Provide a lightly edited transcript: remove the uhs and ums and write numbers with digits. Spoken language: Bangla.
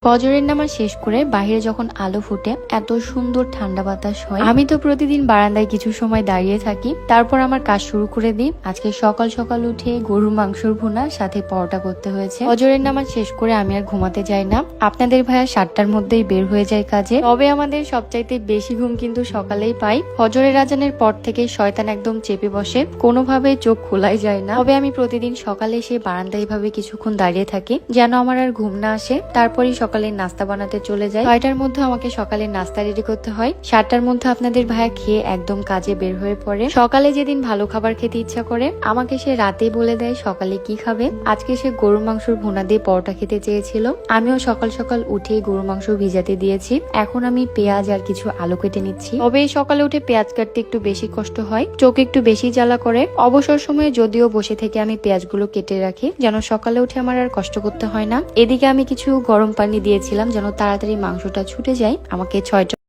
ফজরের নামাজ শেষ করে বাহিরে যখন আলো ফুটে এত সুন্দর ঠান্ডা বাতাস হয়, আমি তো প্রতিদিন বারান্দায় কিছু সময় দাঁড়িয়ে থাকি, তারপর আমার কাজ শুরু করে দিই। আজকে সকাল সকাল উঠে গরুর মাংসর ভুনা সাথে পরোটা করতে হয়েছে। ফজরের নামাজ শেষ করে আমি আর ঘুমাতে যাই না। আপনাদের ভাইয়া 7টার মধ্যেই বের হয়ে যায় কাজে। তবে আমাদের সবচাইতে বেশি ঘুম কিন্তু সকালেই পাই। ফজরের আজানের পর থেকে শয়তান একদম চেপে বসে, কোনোভাবে চোখ খোলাই যায় না। তবে আমি প্রতিদিন সকালে এসে বারান্দায় ভাবে কিছুক্ষণ দাঁড়িয়ে থাকি যেন আমার আর ঘুম না আসে। তারপরই সকালের নাস্তা বানাতে চলে যায়। 6টার মধ্যে আমাকে সকালের নাস্তা রেডি করতে হয়। 7টার মধ্যে আপনাদের ভাইয়া খেয়ে একদম কাজে বের হয়ে পড়ে। সকালে যেদিন ভালো খাবার খেতে ইচ্ছা করে আমাকে সে রাতেই বলে দেয় সকালে কি খাবে। আজকে সে গরুর মাংসর ভুনা দিয়ে পরোটা খেতে চেয়েছিল। আমিও সকাল সকাল উঠেই গরুর মাংস ভিজাতে দিয়েছি। এখন আমি পেঁয়াজ আর কিছু আলু কেটে নিচ্ছি। তবে সকালে উঠে পেঁয়াজ কাটতে একটু বেশি কষ্ট হয়, চোখ একটু বেশি জ্বালা করে। অবসর সময়ে যদিও বসে থেকে আমি পেঁয়াজগুলো কেটে রাখি যেন সকালে উঠে আমার আর কষ্ট করতে হয় না। এদিকে আমি কিছু গরম পানি দিয়েছিলাম যেন তাড়াতাড়ি মাংসটা ছুটে যায়। আমাকে 6টা